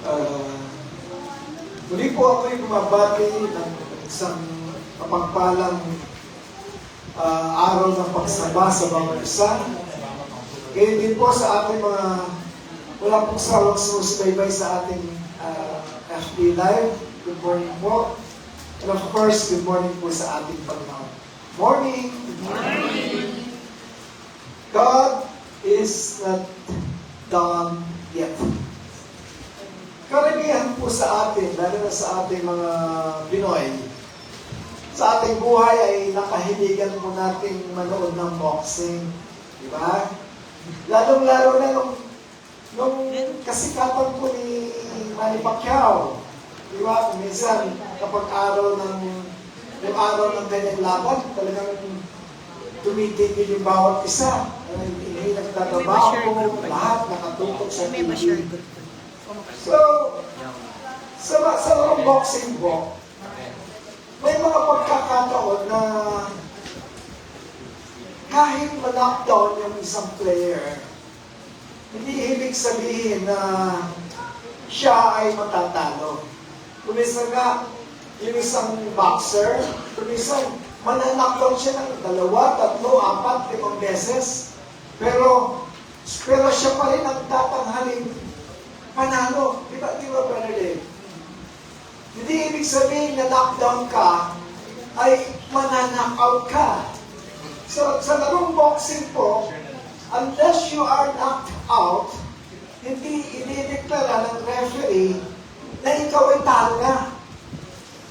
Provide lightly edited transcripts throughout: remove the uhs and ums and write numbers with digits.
Uh, Muli po ako'y bumabati ng isang kapagpalang araw ng pagsamba sa bawat isa. Ngayon din po sa ating mga walang pong sawang sumusubaybay sa ating FB Live. Good morning po. And of course, good morning po sa ating Panginoon. Morning! Good morning! God is not done yet. Karamihan po sa atin, lalo na sa ating mga Pinoy, sa ating buhay ay nakahiligan po nating manood ng boxing. Di ba? Lalong-lalo na nung kasikatan po ni Manny Pacquiao. Di ba? Minsan, kapag yung araw ng kanyang laban, talagang tumitigil yung bawat isa. Hindi nagtatrabaho, lahat nakatutok sa TV. So, sa larong boxing po, may mga pagkakataon na kahit ma-knockdown yung isang player, hindi ibig sabihin na siya ay matatalo. Kumisa nga, yung isang boxer, kumisa mananakdown siya ng 2, 3, 4, 5 beses, pero siya pa rin ang tatanghaling panalo. Di ba, Brother Dave? Hindi ibig sabihin na knockdown ka ay mananakaw ka. So, sa larong boxing po, unless you are knocked out, hindi idideklara ng referee na ikaw ay talo na.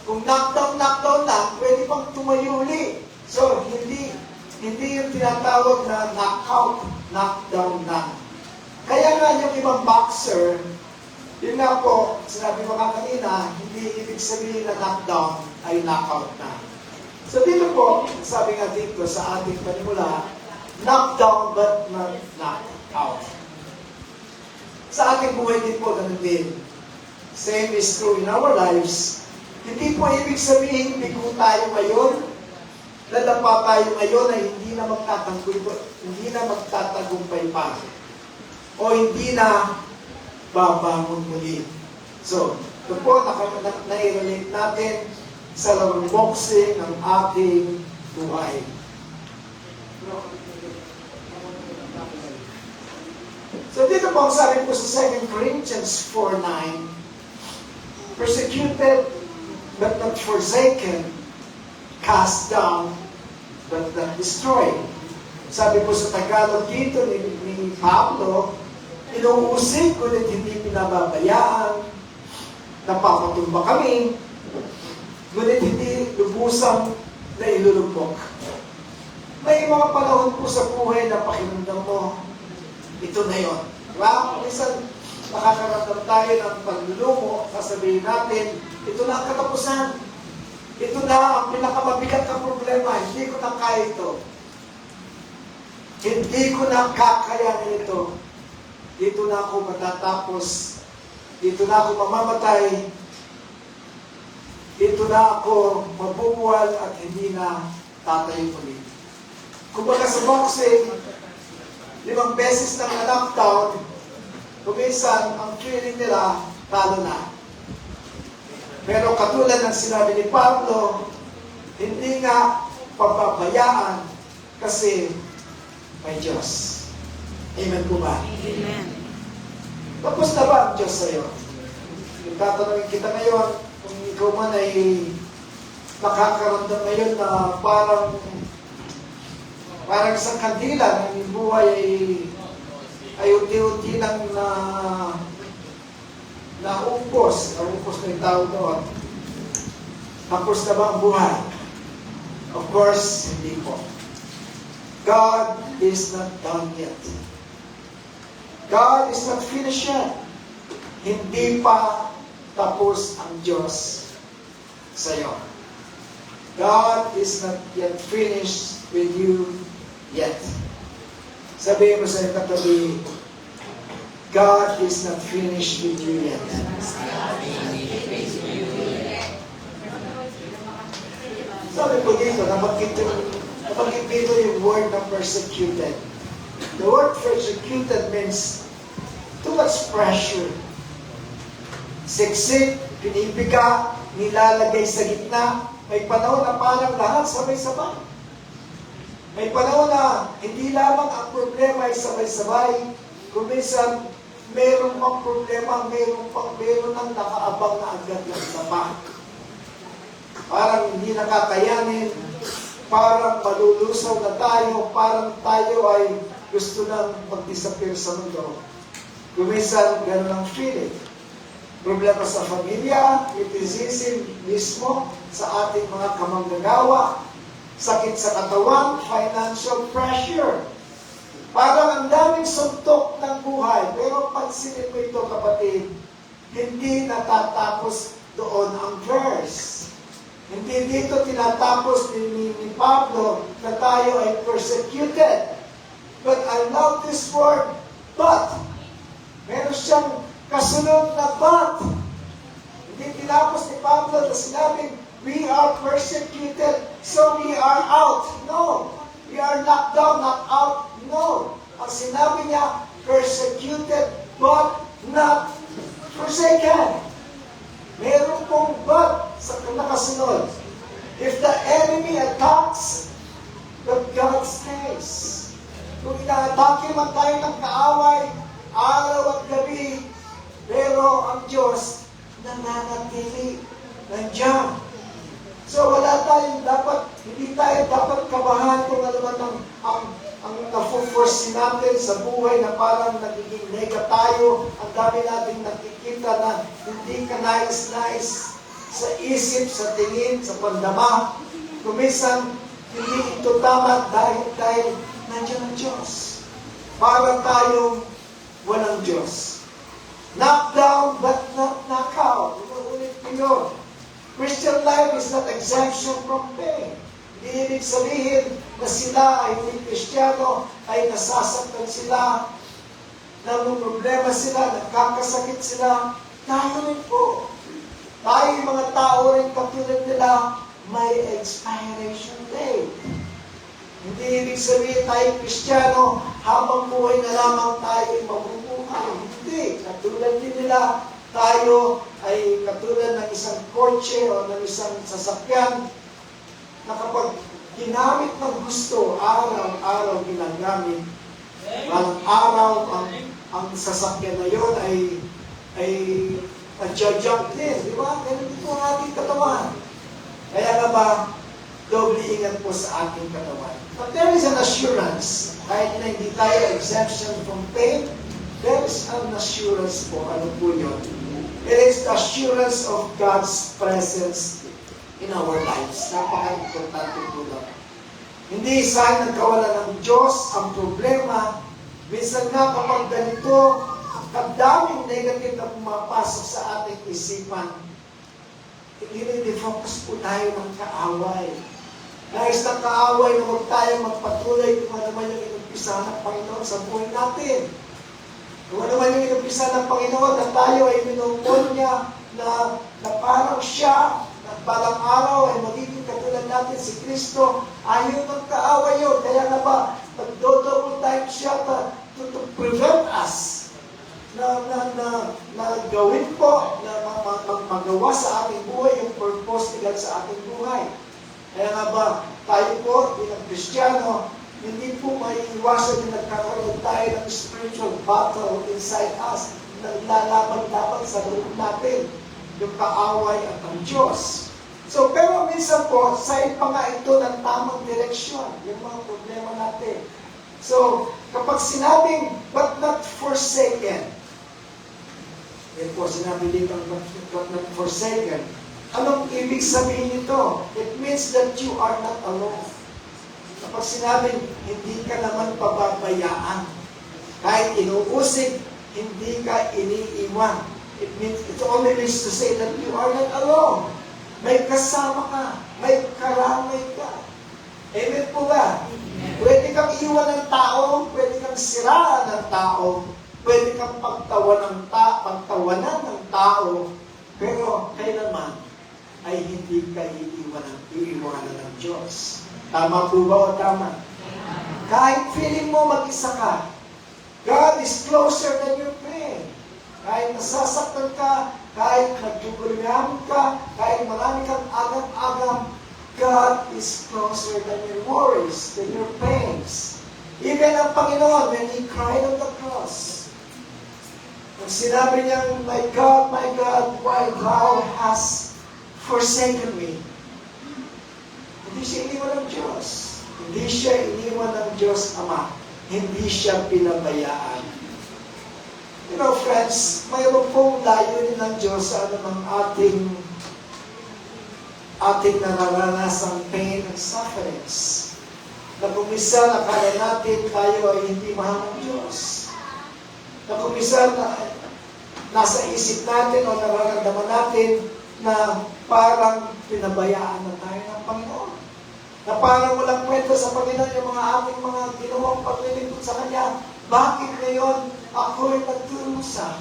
Kung knockdown na, pwede pang tumayo uli. So, hindi yung tinatawag na knockout, knockdown na. Kaya nga yung ibang boxer, yun nga po, sinabi ko kanina, hindi ibig sabihin na knockdown ay knockout na. So dito po, sabi nga dito sa ating panimula, knockdown but not knockout. Sa ating buhay din po, ganun din. Same is true in our lives. Hindi po ibig sabihin, bigo tayo ngayon, ladapa tayo ngayon ay hindi na magtatagumpay pa. O hindi na babangon muli. So, ito po, nai-relate natin sa larong boxing ng ating buhay. So, dito po ang sabi po sa 2 Corinthians 4:9, persecuted but not forsaken, cast down but not destroyed. Sabi po sa Tagalog dito ni Pablo, inuusig, ngunit hindi pinababayaan, napapatumba kami, ngunit hindi lubusang na ilulubog. May mga panahon po sa buhay na pakiramdam mo, ito na yun. Diba? Minsan, nakakaramdam tayo ng paglulumo, sasabihin natin, ito na ang katapusan. Ito na ang pinakamabigat na problema. Hindi ko na kaya ito. Hindi ko na kakayanin ito. Dito na ako matatapos. Dito na ako mamamatay. Dito na ako mabubuwal at hindi na tatayo ulit. Kumbaga sa boxing, 5 beses na knockdown, kuminsan, ang feeling nila, talo na. Pero katulad ng sinabi ni Pablo, hindi nga pababayaan kasi may Diyos. Amen po ba? Amen. Tapos na ba ang Diyos sa'yo? Yung tatanungin kita ngayon, kung ikaw man ay nakakaramdam ngayon na parang isang kandila ng buhay ay unti-unti lang naupos na yung tao doon. Tapos na ba ang buhay? Of course, hindi po. God is not done yet. God is not finished yet. Hindi pa tapos ang Diyos sa iyo. God is not yet finished with you yet. Sabihin mo sa katabi, God is not finished with you yet. Sabi ko dito, nabanggit dito yung word na persecuted. The word persecuted means too much pressure. siksik, pinipiga, nilalagay sa gitna. May panahon na parang lahat sabay-sabay. May panahon na hindi lamang ang problema ay sabay-sabay, kung minsan meron pang problema, meron ang nakaabang na agad ng sama. Parang hindi nakakayanin, parang malulusaw na tayo, parang tayo ay gusto nang mag-disappear sa mundo. Kung minsan, ganun ang feeling. Problema sa pamilya, criticism mismo sa ating mga kamanggagawa, sakit sa katawan, financial pressure. Parang ang daming suntok ng buhay. Pero pansinin mo ito, kapatid, hindi natatapos doon ang verse. Hindi dito tinatapos ni Pablo na tayo ay persecuted. But I love this word, but. Meron siyang kasunod na but. Hindi tinapos ni Pablo na sinabing, we are persecuted, so we are out. No. We are knocked down, knocked out. No. Ang sinabi niya, persecuted, but not forsaken. Meron pong but sa nakasunod. If the enemy attacks, but God stays. Kung inaatake man tayo ng kaaway, araw at gabi, pero ang Diyos nananatili, nandiyan. So wala tayong dapat, hindi tayo dapat kabahan kung ano man ang nafuforce natin sa buhay na parang nagiging nega tayo. Ang dami natin nakikita na hindi ka nais-nais sa isip, sa tingin, sa pandama. Kumisan, hindi ito tama dahil nandiyan ang Diyos. Para tayong walang Diyos. Knock down but not knock out. Ulit ko yun. Christian life is not exemption from pain. Hindi ibig sabihin na sila ay hindi Kristiyano, ay nasasaktan sila, problema sila, nagkakasakit sila. Tayo rin po. Tayo yung mga tao rin katulad nila, may expiration date. Hindi ibig sabihin tayo Kristiyano, habang buhay na lamang tayo ay mabubuhay. Hindi. Katulad din nila, tayo ay katulad ng isang kotse o ng isang sasakyan na kapag ginamit ng gusto, araw-araw ginagamit, walang araw ang sasakyan na yun ay nagja-jump din. Di ba? Ganun dito ang ating katawan. Kaya nga ba, doble ingat po sa ating katawan. But there is an assurance. Kahit na hindi tayo exemption from pain, there is an assurance po. Ano po yun? It is the assurance of God's presence in our lives. Napaka-importante po lang. Hindi sign ng kawalan ng Diyos ang problema. Minsan nga kapag ganito, ang daming negative na pumapasok sa ating isipan, i-refocus po tayo ng kaaway. Nais ng kaaway na huwag tayo magpatuloy kung ano man yung inumpisa ng Panginoon sa buhay natin. Kung ano man yung inumpisa ng Panginoon na tayo ay minumon niya na parang siya, na balang araw ay magiging katulad natin si Kristo, ayaw ng kaaway yun. Kaya nga ba, nagdo-double time siya to prevent us na gawin po, na magawa sa ating buhay yung purpose ni God sa ating buhay. Kaya nga ba, tayo po, bilang Kristiyano, hindi po maiiwasan na nagkakaroon tayo ng spiritual battle inside us, naglalaban-laban sa loob natin, yung kaaway at ang Diyos. So, pero minsan po, sign pa nga ito ng tamang direksyon, yung mga problema natin. So, kapag sinabing, but not forsaken, yan po, sinabi dito, but not forsaken, anong ibig sabihin nito? It means that you are not alone. Kapag sinabing, hindi ka naman pababayaan. Kahit inuusig, hindi ka iniiwan. It only means to say that you are not alone. May kasama ka. May karamay ka. Amen po ba? Pwede kang iwan ng tao, pwede kang siraan ng tao, pwede kang pagtawanan ng tao, pero kailanman ay hindi ka iiwanan ng Diyos. Tama po ba o tama? Kahit feeling mo mag-isa ka, God is closer than your pain. Kahit nasasaktan ka, kahit nagtutulungan ka, kahit marami kang agam-agam, God is closer than your worries, than your pains. Even ang Panginoon, when He cried on the cross, nung sinabi niyang, my God, why thou hast forsaken me? Hindi siya iniwan ng Diyos. Hindi siya iniwan ng Diyos Ama. Hindi siya pinabayaan. You know, friends, mayroon pong layunin ng Diyos sa anumang ating nararanasang pain and sufferings. Na kung minsan akala natin tayo ay hindi mahal ng Diyos. Na kung minsan nasa isip natin o nararamdaman natin na parang pinabayaan na tayo ng Panginoon. Na parang walang kwento sa Panginoon yung mga ating mga ginawang paglilingkod sa Kanya. Bakit ngayon ako'y nagdurusa?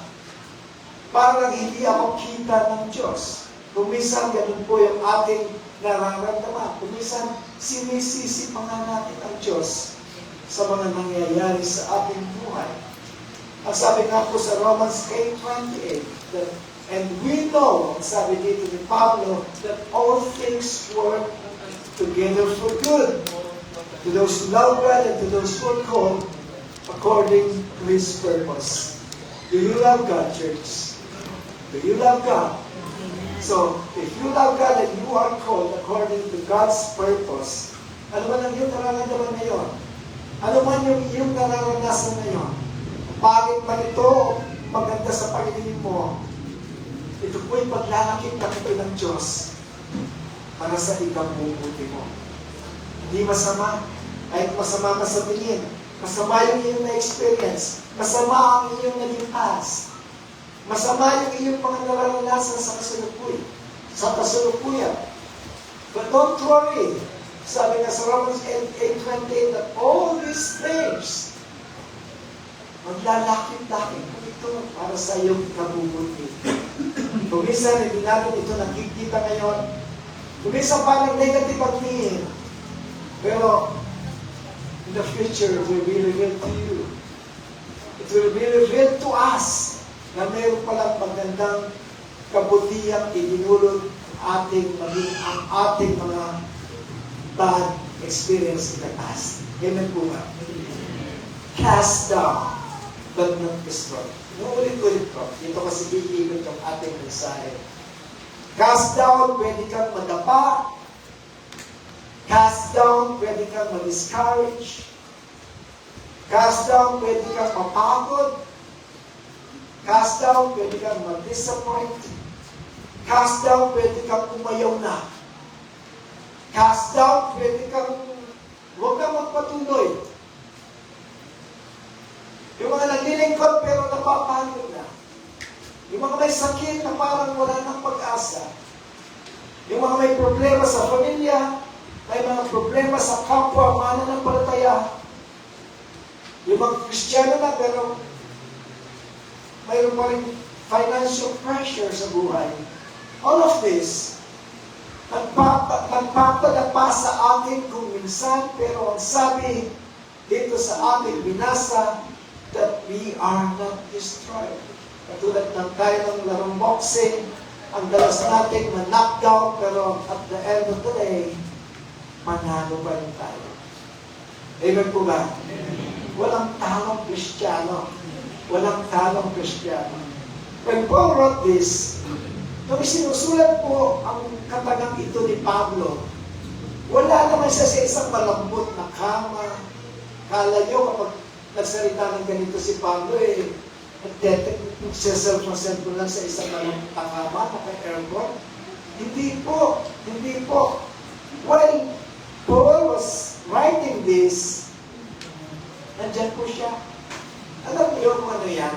Parang hindi ako kita ng Diyos. Kung minsan ganun po yung ating nararamdaman. Kung minsan sinisisi pa nga natin ang Diyos sa mga nangyayari sa ating buhay. Ang sabi nga po sa Romans 8:28, and we know, sabi dito ni Pablo, that all things work together for good to those who love God and to those who are called according to His purpose. Do you love God, church? Do you love God? So, if you love God and you are called according to God's purpose, ano man ang iyong nararamdaman ngayon? Ano man yung iyong nararanasan ngayon? Pagit man ito, maganda sa pagiging mo, ito po'y paglalakit na ito ng Diyos para sa ikabubuti mo. Hindi masama, kahit masama ka sa tingin, masama yung iyong na-experience, masama ang iyong naging past, masama yung iyong mga nararanasan sa kasalukuyan. But don't worry. Sabi nga sa Romans 8:28 that all these things maglalakit-lakit po ito para sa iyong kabubuti. Kung minsan hindi natin ito nakikita ngayon, kung minsan parang negative ang tingin, pero in the future, it will be revealed to you. It will be revealed to us na mayroon palang magandang kabutihang idinulot ang ating mga bad experience in the past. Amen po ba? Cast down, but not destroyed. Ulit-ulit ko. Dito kasi iikot yung ating mensahe. Cast down, pwede kang madapa. Cast down, pwede kang ma-discourage. Cast down, pwede kang mapagod. Cast down, pwede kang ma-disappoint. Cast down, pwede kang umayaw na. Cast down, pwede kang huwag kang magpatuloy. Yung mga naglilingkod pero napapagod na. Yung mga may sakit na parang wala ng pag-asa. Yung mga may problema sa pamilya, may mga problema sa kapwa, mananampalataya. Yung mga Kristiyano na pero mayroon pa rin financial pressure sa buhay. All of this, nagpapadapa sa atin kung minsan, pero ang sabi dito sa ating binasa, that we are not destroyed. Katulad ng tayo ng larong boxing, ang dalas natin ma-knockdown, pero at the end of the day, manalo pa rin tayo. Amen po ba? Walang talong Kristiyano. Walang talong Kristiyano. When Paul wrote this, nung sinusulat po ang katagang ito ni Pablo, wala naman siya sa isang malambot na kama. Kala nyo kapag nagsalita ng ganito si Pablo, nagsiself-cellphone lang sa isang malambot na kama, naka-airborne. Hindi po. Hindi po. While Paul was writing this, nandyan po siya. Alam niyo kung ano yan?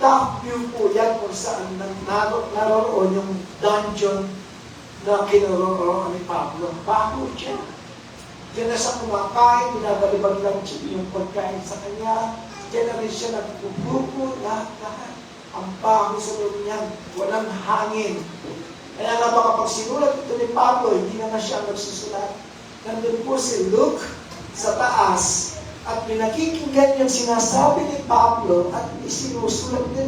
Top view po yan kung saan naroon yung dungeon na kinaroroon ni Pablo. Bago siya. Diyan na siya kumakain, binabalibag lang yung pagkain sa kanya. Diyan na rin siya nagpupupo, lahat. Ang bago sa loob niyan, walang hangin. Kaya nga baka pag sinulat ito ni Pablo, hindi na siya nagsusulat. Nandun po si Luke sa taas, at pinakikinggan yung sinasabi ni Pablo at isinusulat ni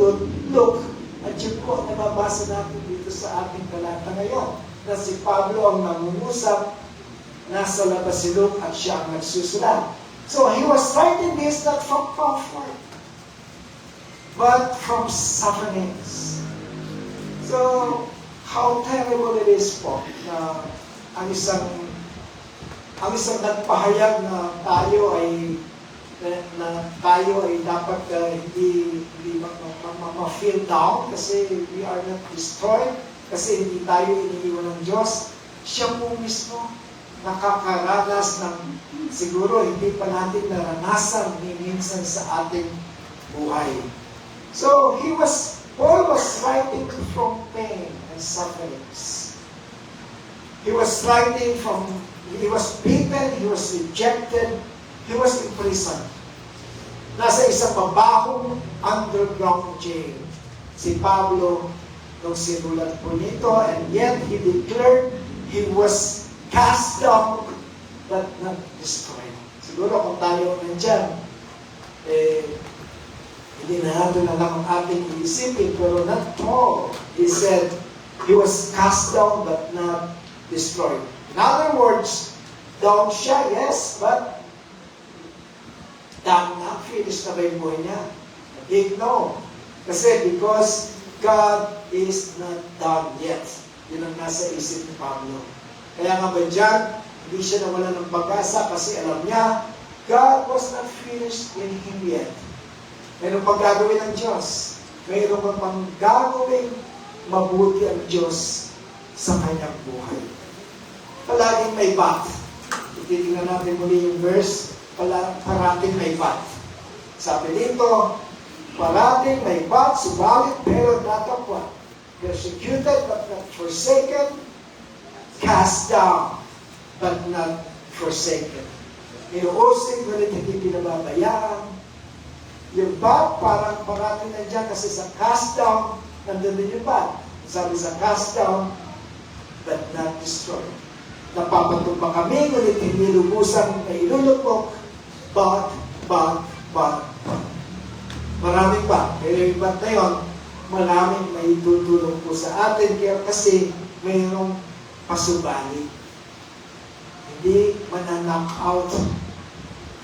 Luke, At yun po ang nababasa natin dito sa ating talata ngayon, na si Pablo ang nangungusap, nasa labas si Luke at siya ang nagsusulat. So he was writing this not from comfort, but from sufferings. So, how terrible it is po na ang isang nagpahayag na tayo ay dapat hindi ma-feel down kasi we are not destroyed, kasi hindi tayo iniiwan ng Diyos. Siya po mismo nakakaranas ng siguro hindi pa natin naranasan ni minsan sa ating buhay. So, Paul was writing from pain and sufferings. He was beaten, he was rejected, he was imprisoned. Nasa isang mabahong underground jail si Pablo nung sinulat po nito, and yet he declared he was cast down but not destroyed. Siguro kung tayo nandyan, hindi na natin na lang ang ating iisipin, pero not Paul. He said he was cast down but not destroyed. In other words, down siya, yes, but down na, finish na ba yung buhay niya? Big no. Kasi because God is not done yet. Yun ang nasa isip ni Pablo. Kaya nga ba dyan, hindi siya nawala ng pag-asa kasi alam niya, God was not finished in him yet. Mayroon pang gagawin ng Diyos. Mayroon pang gagawin mabuti ang Diyos sa kanyang buhay. Palaging may but. Titingnan natin muli yung verse, parating may but. Sabi dito, parating may but, subalit pero natapwat. Persecuted but not forsaken, cast down but not forsaken. Inuusig, ngunit hindi pinababayaan. Yung but, parang parating nandiyan kasi sa cast down, nandun din yung but. Sabi sa cast down, but not destroyed. Napapatumba kami, ngunit hindi lubusang nailulupok, but. Maraming ba? Pero yung but na yun, maraming may tutulong po sa atin, kaya kasi mayroong pasubali. Hindi mananknock out,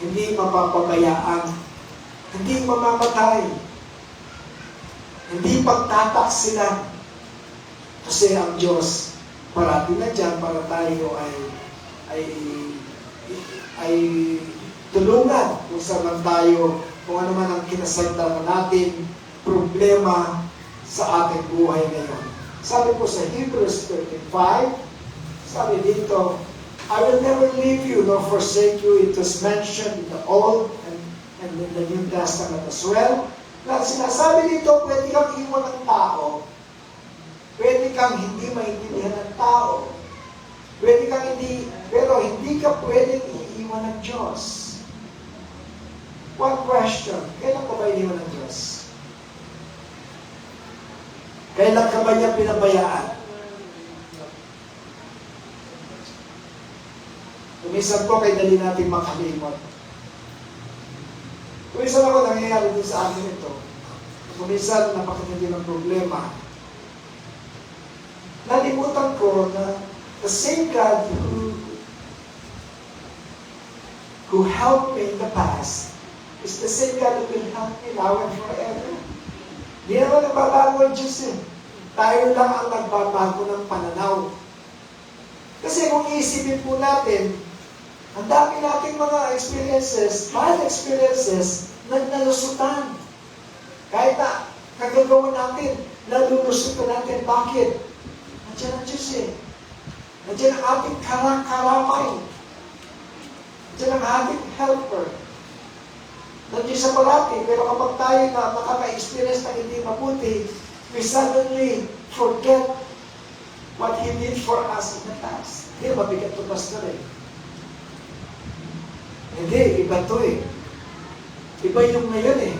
hindi mapapabayaan, hindi mamamatay, hindi pagtataksilan. Kasi ang Diyos, parati na dyan para tayo ay tulungan kung saan tayo, kung ano man ang kinasagdaan natin, problema sa ating buhay ngayon. Sabi po sa Hebrews 13:5, sabi dito, I will never leave you nor forsake you. It was mentioned in the Old and in the New Testament as well. Na sinasabi dito, pwede kang iwan ng tao, pwede kang hindi maintindihan ng tao, pwede kang hindi, pero hindi ka pwedeng iiwan ng Diyos. One question, kailan ka ba iniwan ng Diyos? Kailan ka ba niya pinabayaan? Kumisan po, kay dali natin makalimot. Kumisan ako, nangyayari din sa amin ito. Kumisan, napakatindi ng problema. Nalimutan ko na the same God who helped me in the past is the same God who will help me now and forever. Hindi naman nagbabago ang Diyos eh. Tayo lang ang nagbabago ng pananaw. Kasi kung iisipin po natin, ang dami nating mga experiences, bad experiences, nalusutan. Kahit na kagagawa natin, nalulusutan natin. Bakit? Nandiyan ang Diyos eh. Nandiyan ang ating karamay. Nandiyan ang ating helper. Nandiyan sa parati, pero kapag tayo na makaka-experience na hindi mabuti, we suddenly forget what He did for us in the past. Hindi, mabigat ito, Pastor eh. Hindi, iba ito eh. Iba yung ngayon eh.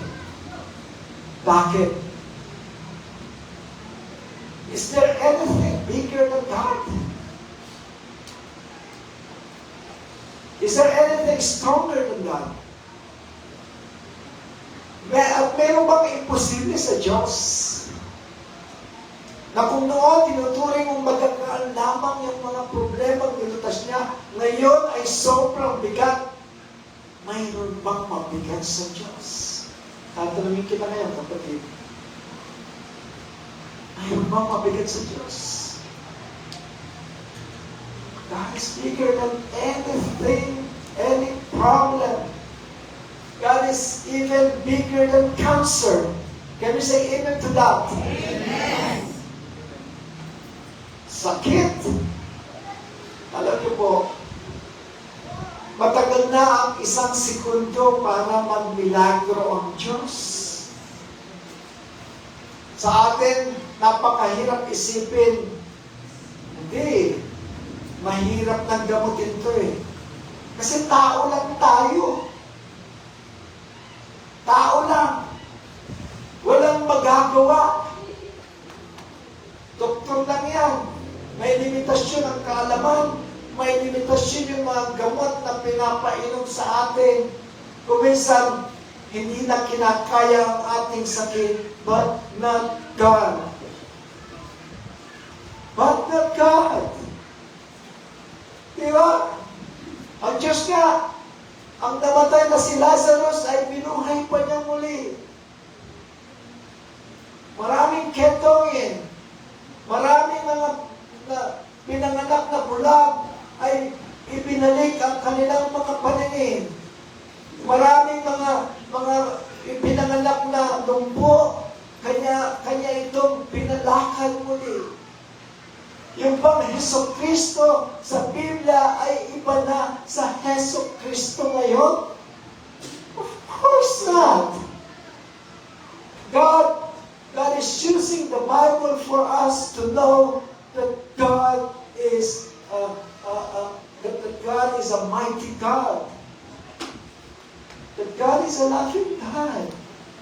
Bakit? Is there anything bigger than God? Is there anything stronger than God? At meron bang imposible sa Diyos? Na kung noon, tinuturing mong magagaan lamang yung mga problema nilutas niya, ngayon ay sobrang bigat. Mayroon bang mabigat sa Diyos? Tatanungin kita ngayon, kapatid. Mayroon bang mabigat sa Diyos? God is bigger than anything, any problem. God is even bigger than cancer. Can we say amen to that? Amen. Sakit. Alam niyo po, matagal na ang isang segundo para magmilagro ang Diyos. Sa atin, napakahirap isipin. Hindi. Mahirap nang gamutin to eh. Kasi tao lang tayo. Tao lang. Walang magagawa. Doktor lang yan. May limitasyon ang kaalaman. May limitasyon yung mga gamot na pinapainom sa atin. Kung minsan, hindi na kinakaya ang ating sakit, but not God. But not God. Diba? Ang Diyos nga, ang namatay na si Lazarus ay binuhay pa niya muli. Maraming ketongin, maraming mga pinanganak na bulag ay ibinalik ang kanilang mga paningin. Maraming mga pinanganak na lumpo, kanya itong pinalakad muli. Yung bang Heso Kristo sa Biblia ay iba na sa Heso Kristo ngayon? Of course not. God is using the Bible for us to know that God is a mighty God. That God is a loving God.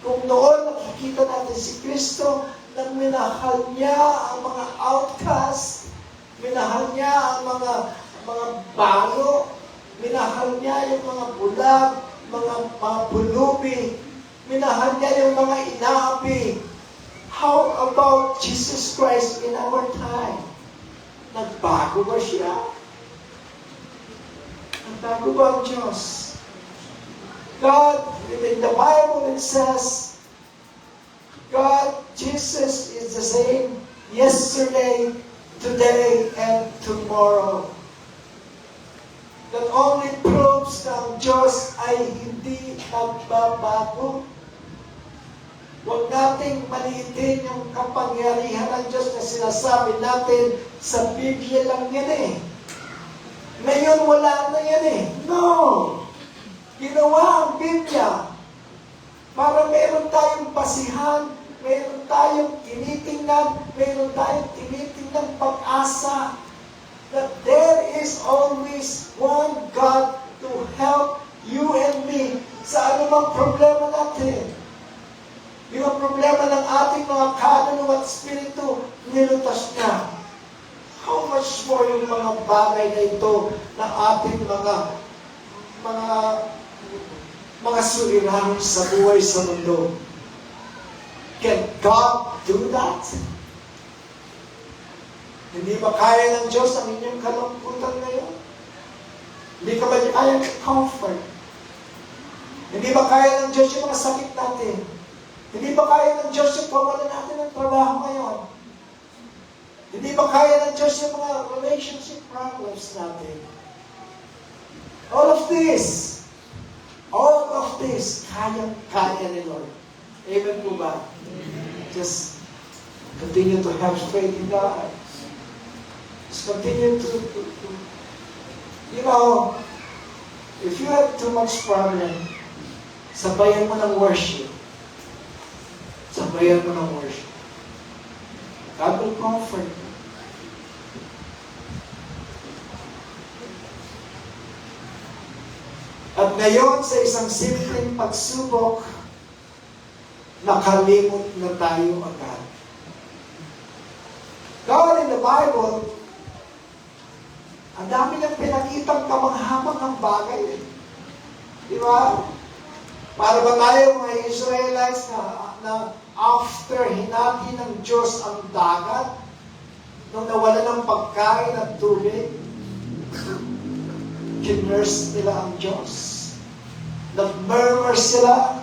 Kung noon nakikita natin si Kristo, nang minahal niya ang mga outcast, minahal niya ang mga balo, minahal niya yung mga bulag, mga pulubi, minahal niya yung mga inaapi. How about Jesus Christ in our time? Nagbago ba siya? Nagbago ba ang Diyos? God, in the Bible it says, God, Jesus is the same yesterday, today, and tomorrow. That only proves na ang Diyos ay hindi nagbabago. Huwag nating maliitin yung kapangyarihan ng Diyos na sinasabi natin sa Biblia lang yan eh. Ngayon wala na yan eh. No! Ginawa ang Biblia para meron tayong basihan, meron tayong tinitingnan, meron tayong tinitingnan pag-asa that there is always one God to help you and me sa anumang problema natin. Yung problema ng ating mga kaluluwa at espiritu, nilutas niya. How much more yung mga bagay na ito na ating mga suliranin sa buhay sa mundo. Can God do that? Hindi ba kaya ng Diyos ang inyong kalungkutan ngayon? Hindi ka ba kaya comfort? Hindi ba kaya ng Diyos yung mga sakit natin? Hindi ba kaya ng Diyos yung pawalan natin ng trabaho ngayon? Hindi ba kaya ng Diyos yung mga relationship problems natin? All of this, kaya ni Lord. Amen po ba? Just continue to have faith in God. Just continue to you know, if you have too much problem, sabayan mo ng worship. Sabayan mo ng worship. God will comfort you. At ngayon, sa isang simpleng pagsubok, nakalimot na tayo agad. God in the Bible, ang dami niyang pinakitang kamanghamanghang bagay. Di ba? Para ba tayo mga Israelites na after hinati ng Diyos ang dagat, nung nawala ng pagkain at tubig, kinurse nila ang Diyos. Nag-murmur sila.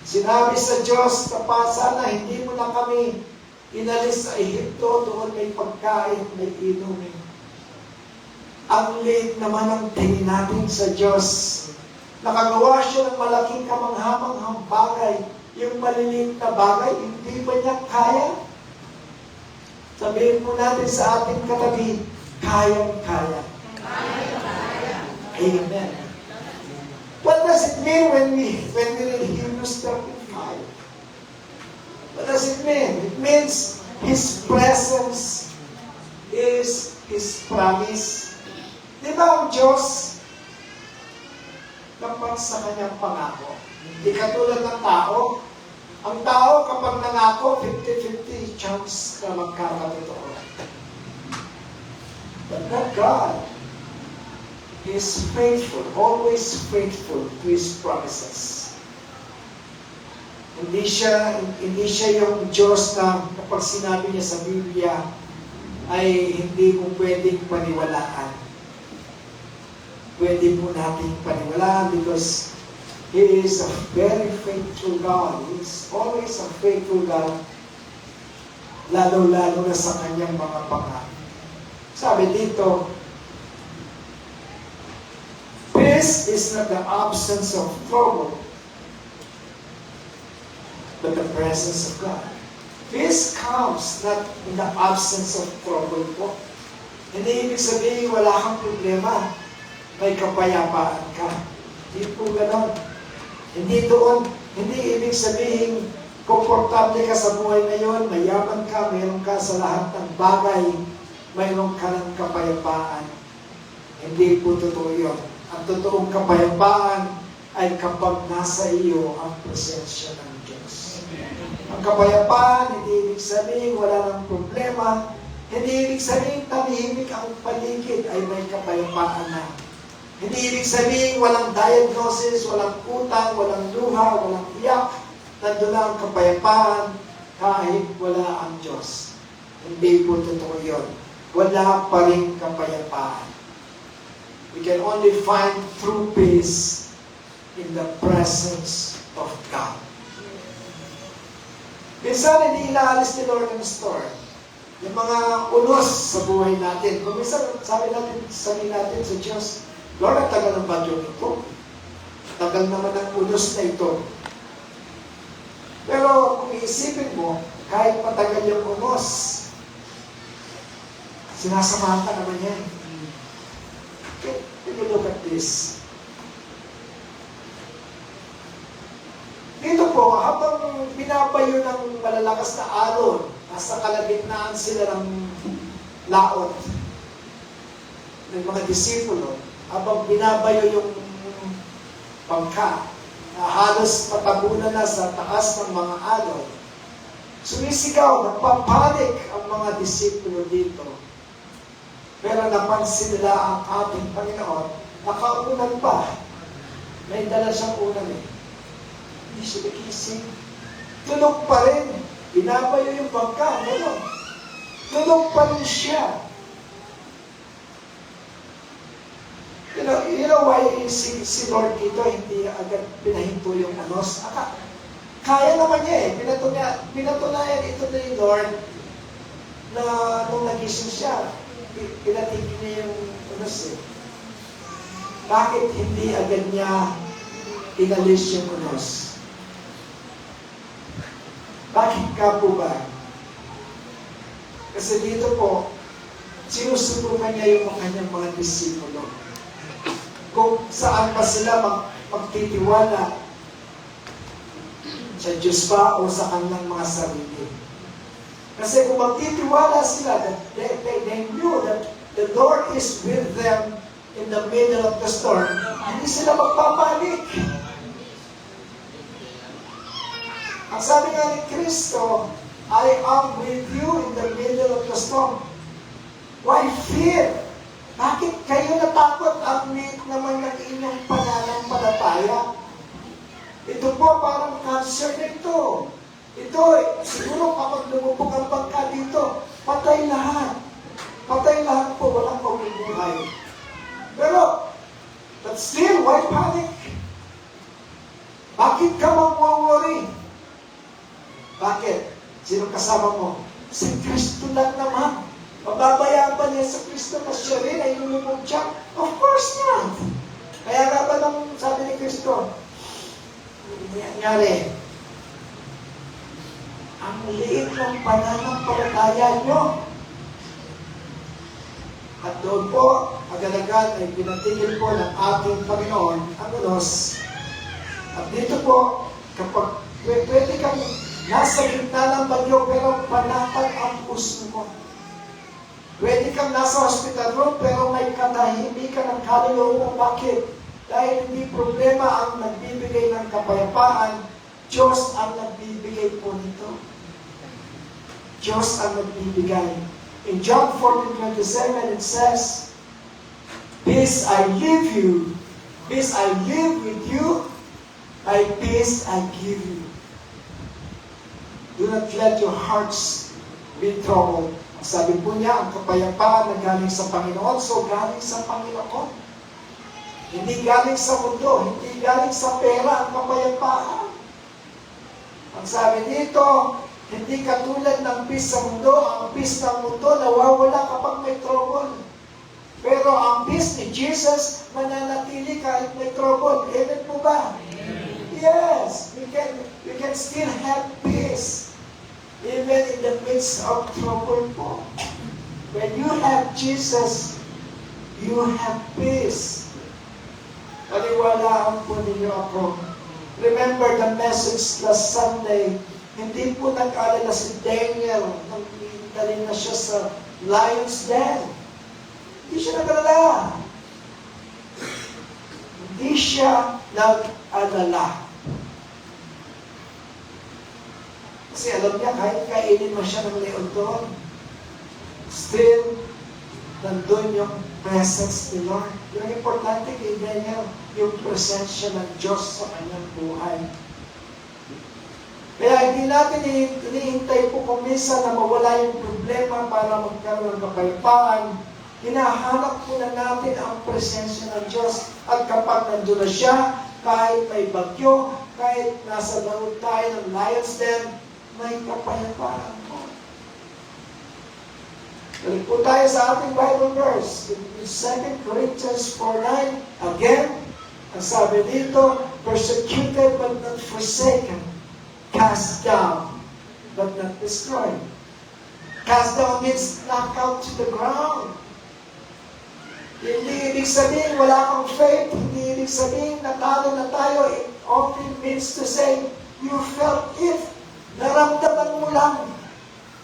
Sinabi sa Diyos, sana hindi mo na kami inalis sa Ehipto, doon may pagkain, may inumin. Ang liit naman ang tingin natin sa Diyos. Nakagawa siya ng malaking kamanghamanghang bagay. Yung maliliit na bagay, hindi ba niya kaya? Sabihin po natin sa ating katabi, kayang-kaya. Kayang-kaya. Amen. What does it mean when we read Hebrews 13:5? What does it mean? It means His presence is His promise. Di ba ang Diyos kapag sa kanyang pangako? Hindi katulad ng tao. Ang tao kapag nangako, 50-50 chance na magkakatotoo. But not God. He is faithful, always faithful to His promises. Hindi siya yung Diyos na kapag sinabi niya sa Biblia ay hindi mo pwedeng paniwalaan. Pwede po natin paniwalaan because He is a very faithful God. He is always a faithful God, lalo-lalo na sa kanyang mga pangako. Sabi dito, peace is not the absence of trouble, but the presence of God. Peace comes not in the absence of trouble po. Hindi ibig sabihin wala kang problema, may kapayapaan ka. Hindi po ganon. Hindi ibig sabihin komportable ka sa buhay ngayon, mayaman ka, mayroon ka sa lahat ng bagay, mayroon ka ng kapayapaan. Hindi po totoo yun. Ang totoong kapayapaan ay kapag nasa iyo ang presensya ng Diyos. Ang kapayapaan, hindi ibig sabihin wala ng problema, hindi ibig sabihin tahimik ang paligid ay may kapayapaan na. Hindi ibig sabihin walang diagnosis, walang utang, walang luha, walang iyak. Nandun na ang kapayapaan kahit wala ang Diyos. Hindi po totoo yun. Wala pa rin kapayapaan. We can only find true peace in the presence of God. Minsan hindi inaalis ni Lord ang storm. Yung mga unos sa buhay natin. Kung minsan sabi natin sa Diyos, Lord, ang tagal ng bagyo nito. Tagal naman ang unos na ito. Pero kung iisipin mo, kahit matagal yung unos, sinasamahan ka naman yan. Okay, take a look at this. Dito po, habang binabayo ng malalakas na alon, nasa kalagitnaan sila ng laot ng mga disipulo, habang binabayo yung bangka, na halos patabunan na sa taas ng mga alon, sumisigaw, nagpapanik ang mga disipulo dito. Pero napansin nila ang ating Panginoon, nakaunan pa. May dala siyang unan eh. Hindi siya nagising. Tulog pa rin. Binabayo yung bangka. Gano'n. Tulog pa rin siya. You know why si Lord dito hindi agad pinahinto yung unos? Kaya naman niya eh. Pinatunayan ito ni Lord na nung nagising siya, pinatigil niya yung unos eh. Bakit hindi agad niya inalis yung unos? Bakit ka po ba? Kasi dito po, sinusubukan niya yung kanyang mga disipulo. Kung saan pa sila magtitiwala sa Diyos ba o sa kanilang mga sarili. Kasi kung magtitiwala sila, they knew that the Lord is with them in the middle of the storm, hindi sila magpapanik. Ang sabi nga ni Kristo, I am with you in the middle of the storm. Why fear? Bakit kayo natakot? Ang liit naman ng inyong pananampalataya. Ito po parang cancer nito. Ito ito, siguro kapag lumubog ang bangka dito, patay lahat. Patay lahat po, walang pagbubuhay. Pero, but still, why panic? Bakit ka mag-worry? Bakit? Sino kasama mo? Si Kristo lang naman. Mababayaan ba niya sa Kristo na siya rin ay lumubog siya? Of course not. Kaya nga ba nung sabi ni Kristo, nangyari, ang liit ng pananampalataya nyo. At doon po, agad-agad ay pinatigil po ng ating Panginoon ang unos. At dito po, kapag pwede kang nasa gitna ng bagyo pero panatag ang puso mo. Pwede kang nasa hospital room pero may katahimikan ng kaluluwa. Bakit? Dahil hindi problema ang nagbibigay ng kapayapaan, Diyos ang nagbibigay po nito. Diyos ang nagbibigay. In John 14:27 it says, "Peace I leave you, peace I live with you, my peace I give you. Do not let your hearts be troubled." Sabi po niya, ang kapayapaan na galing sa Panginoon, so galing sa Panginoon. Hindi galing sa mundo, hindi galing sa pera ang kapayapaan. Ang sabi dito, hindi katulad ng peace sa mundo. Ang peace ng mundo nawawala kapag may trouble. Pero ang peace ni Jesus mananatili kahit may trouble. Amen po ba? Yes, we can still have peace even in the midst of trouble po. When you have Jesus, you have peace. Paniwalaan po ninyo ako. Remember the message last Sunday. Hindi po nag-alala si Daniel nang dalhin na siya sa lion's den. Hindi siya nag-alala. Hindi siya nag-alala. Kasi alam niya, kahit kainin mo siya ng leon doon, still, nandun yung presence ni Lord. Yung importante kay Daniel, yung presensya ng Diyos sa kanyang buhay. Kaya hindi natin hinihintay po kung minsan na mawala yung problema para magkaroon ng kapayapaan. Hinahanap po na natin ang presensya ng Diyos. At kapag nandun na siya, kahit may bagyo, kahit nasa loob tayo ng lion's den, may kapayapaan po. Balik po tayo sa ating Bible verse. In 2 Corinthians 4:9, again, ang sabi dito, persecuted but not forsaken, cast down, but not destroyed. Cast down means knock out to the ground. Hindi ibig sabihin wala kang faith. Hindi ibig sabihin natalo na tayo. It often means to say, you felt it. Naramdaman mo lang.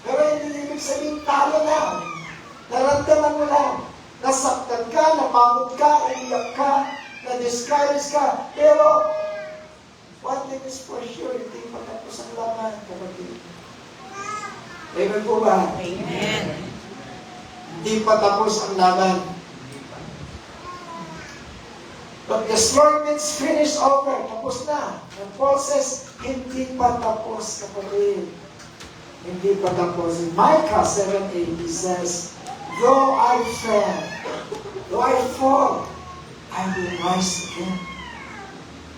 Pero hindi ibig sabihin talo na. Naramdaman mo lang. Nasaktan ka, napagod ka, iyak ka, na-discourage ka. Pero, one thing is for sure, hindi patapos ang laban, kapatid. Amen po ba? Amen. Hindi patapos ang laban. But the story means finished over. Tapos na. And Paul says, hindi pa tapos, kapatid. Hindi pa tapos. In Micah 7:8, he says, though I fall, I will rise again.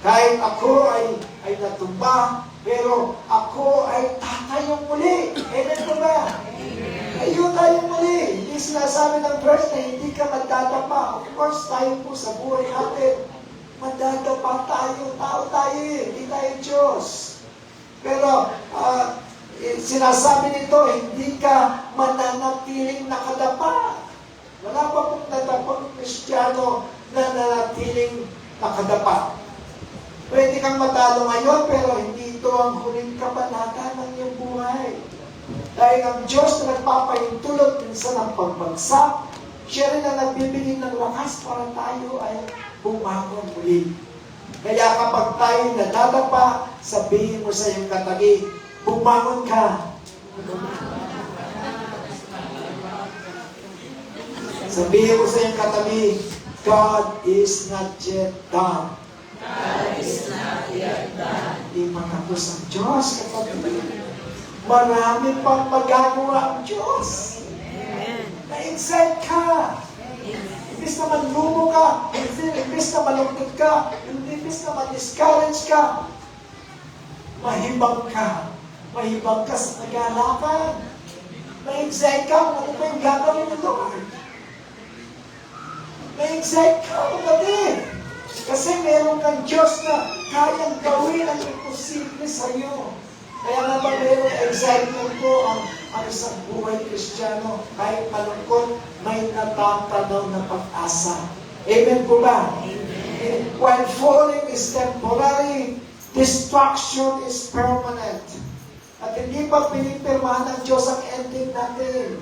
Kahit ako ay natumba, pero ako ay tatayong muli. Amen po ba? Tayo tayong muli. Hindi sinasabi ng verse na hindi ka magdadapa. Of course, tayo po sa buhay natin. Magdadapa tayo. Tao tayo eh. Hindi tayo Diyos. Pero, sinasabi nito, hindi ka mananatiling nakadapa. Wala pa pong natapang Kristiyano na nanatiling nakadapa. Pwede kang matalo ngayon, pero hindi ito ang huling kabanata ng iyong buhay. Dahil ang Diyos na nagpapahintulot minsan ng pagbagsak, siya rin ang nagbibigay ng lakas para tayo ay bumangon muli. Kaya kapag tayo nadadapa, sabihin mo sa iyong katabi, bumangon ka. Sabihin mo sa iyong katabi, God is not yet done. God is not yet done. Hindi matapos ang Diyos kapag marami pang magagawa ang Diyos. Na-excite ka. Imbis na manlumo ka, imbis na malungkot ka, imbis na ma-discourage ka, mahibang ka. Mahibang ka sa nag-aalakan. Na-excite ka kung ano ba yung gagawin ng Lord. Na-excite ka, kapatid. Kasi meron kang Diyos na kayang gawin ang imposible sa iyo. Kaya nga ba meron excitement ko ang isang buhay Kristiyano, kahit malungkot, may natatanaw na pag-asa. Amen po ba? Amen. While falling is temporary, destruction is permanent. At hindi pa pinipirmahan ng Diyos ang ending natin.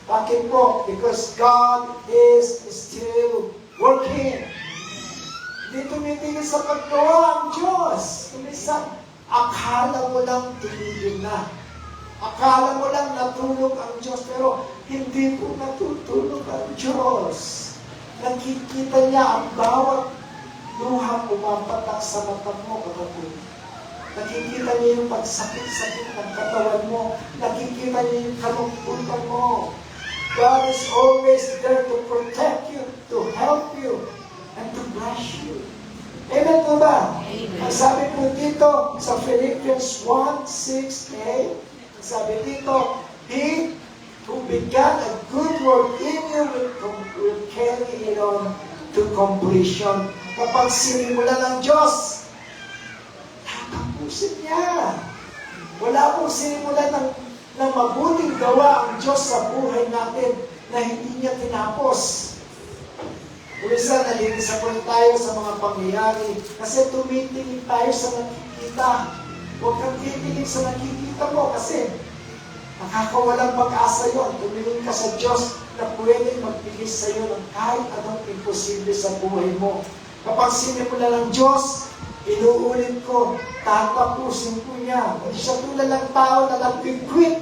Bakit po? Because God is still working. Hindi tumitigil sa paggawa ang Diyos. Minsan, akala mo lang tumigil na. Akala mo lang natulog ang Diyos, pero hindi po natutulog ang Diyos. Nakikita niya ang bawat luha pumapatak sa mata mo, kapatid. Nakikita niya yung pagsakit-sakit ng katawan mo. Nakikita niya yung kalungkutan mo. God is always there to protect you, to help you, and to bless you. Amen po ba? Amen. Ang sabi po dito sa Philippians 1:6a, sabi dito, He who began a good work in you will carry it on to completion. Kapag sinimulan ng Diyos, tatapusin niya. Wala pong sinimulan ng mabuting gawa ang Diyos sa buhay natin na hindi niya tinapos. Minsan, nalilisapan tayo sa mga pangyayari kasi tumitingin tayo sa nakikita. Huwag kang titingin sa nakikita mo kasi nakakawalang pag-asa yun. Tumingin ka sa Diyos na pwedeng magbigay sa iyo ng kahit anong imposible sa buhay mo. Kapag sinimula ng Diyos, inuulit ko, tatapusin ko niya. Hindi siya tulad ng tao na nag-quit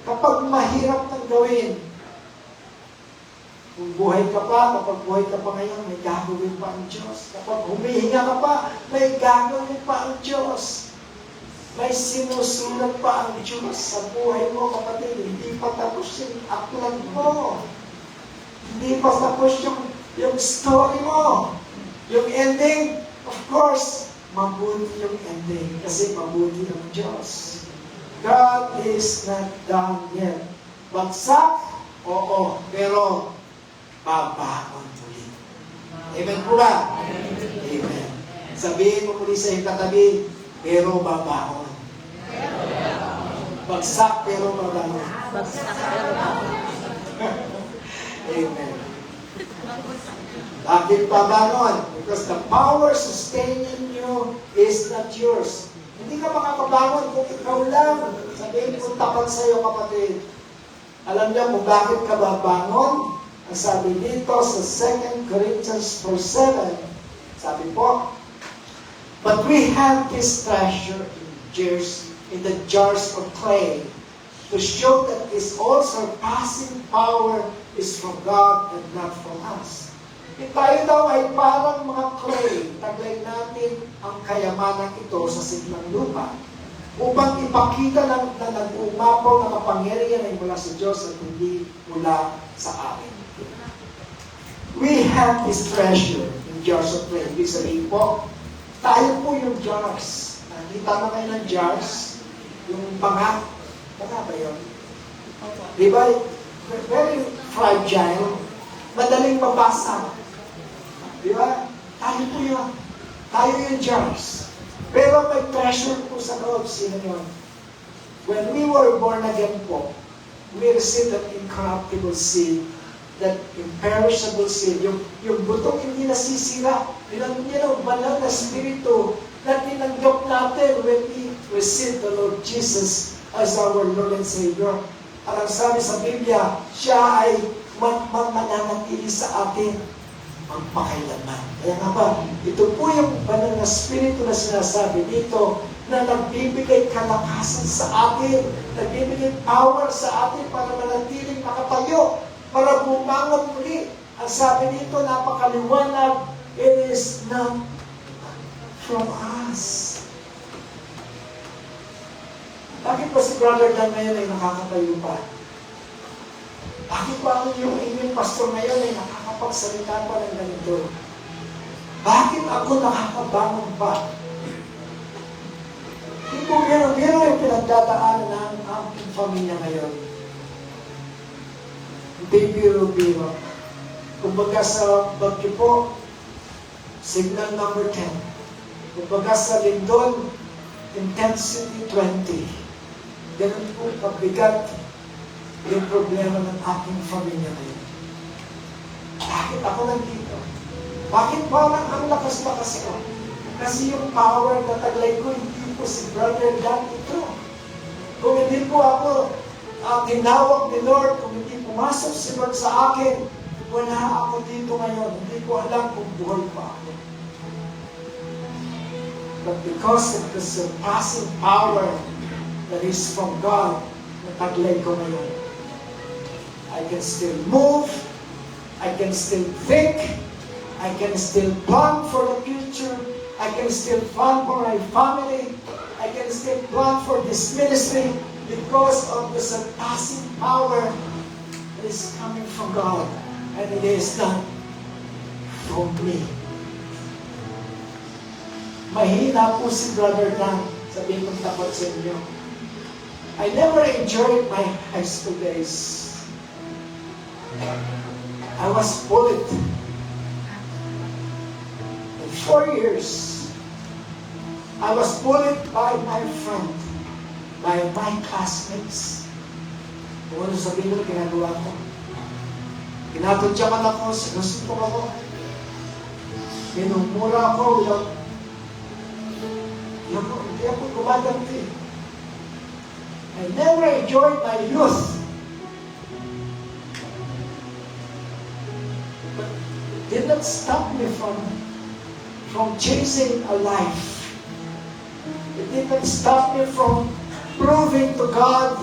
kapag mahirap nang gawin. Kung buhay ka pa, kapag buhay ka pa ngayon, may gagawin pa ang Diyos. Kapag humihinga ka pa, may gagawin pa ang Diyos. May sinusulat pa ang Diyos sa buhay mo, kapatid. Hindi pa tapos yung aklan mo. Hindi pa tapos yung story mo. Yung ending, of course, mabuti yung ending. Kasi mabuti ang Diyos. God is not done yet. Bagsak? Oo. Pero, babangon muli. Amen po ba? Amen. Sabihin mo muli sa iyong katabi, pero babangon. Bagsak pero babangon. Amen. Bakit babangon? Because the power sustaining you is not yours. Hindi ka makakabangon kung ikaw lang. Sabihin kung tapat sa iyo, kapatid. Alam niyo kung bakit ka babangon? Ang sabi dito sa 2 Corinthians 4:7, sabi po, but we have this treasure in the jars of clay to show that this all surpassing power is from God and not from us. Tayo daw ay parang mga clay, taglay natin ang kayamanan ito sa siglang lupa upang ipakita na nag-umapaw na kapangyarihan ay mula sa Diyos at hindi mula sa amin. We have this treasure in jars of clay. Ibig sabihin po, tayo po yung jars. Nakita mo kayo ng jars? Yung banga. Banga ba yun? Di ba? Very fragile. Madaling mabasa. Di ba? Tayo po yun. Tayo yung jars. Pero may treasure po sa loob. Sino yun? When we were born again po, we received an incorruptible seed, that imperishable seed, yung butong hindi nasisira, yun ang banal na spirito na tinanggap natin when we receive the Lord Jesus as our Lord and Savior. At ang sabi sa Biblia, siya ay mananatili sa atin magpakailanman. Kaya nga ba, ito po yung banal na spirito na sinasabi dito na nagbibigay kalakasan sa atin, nagbibigay power sa atin para manatiling nakatayo, para bumangon muli. Ang sabi dito, napakaliwanag, it is not from us. Bakit ba si Brother Dan ngayon ay nakakatayo pa? Bakit ba yung inyong pastor ngayon ay nakakapagsalita pa ng ganito? Bakit ako nakakabangon pa? Hindi po biro yung pinagdadaanan ng aking pamilya ngayon. Hindi biro-biro. Kumbaga sa Bagyo po, signal number 10. Kumbaga sa Lindol, intensity 20. Ganun po kabigat yung problema ng aking pamilya ngayon. Bakit ako nandito? Bakit parang ang lakas-lakas ko? Kasi yung power na taglay ko, hindi po si Brother Dan ito. Kung hindi po ako tinawag ni Lord, kung hindi pumasok si Lord sa akin, wala ako dito ngayon. Hindi ko alam kung buhay pa ako. But because of the surpassing power that is from God, nataglay ko ngayon. I can still move, I can still think, I can still plan for the future, I can still plan for my family, I can still plan for this ministry because of the surpassing power that is coming from God, and it is not from me. Mahina po si Brother Dan, sabihin kong takot sa inyo. I never enjoyed my high school days. I was bullied. In 4 years, I was bullied by my friend, by my classmates. Kung ano sabihin nila, ginagawa ko. Pinatudyakan ako, sinusuntok ako. Minumura ako, hindi ako gumaganti. I never enjoyed my youth. But it did not stop me from chasing a life. It did not stop me from proving to God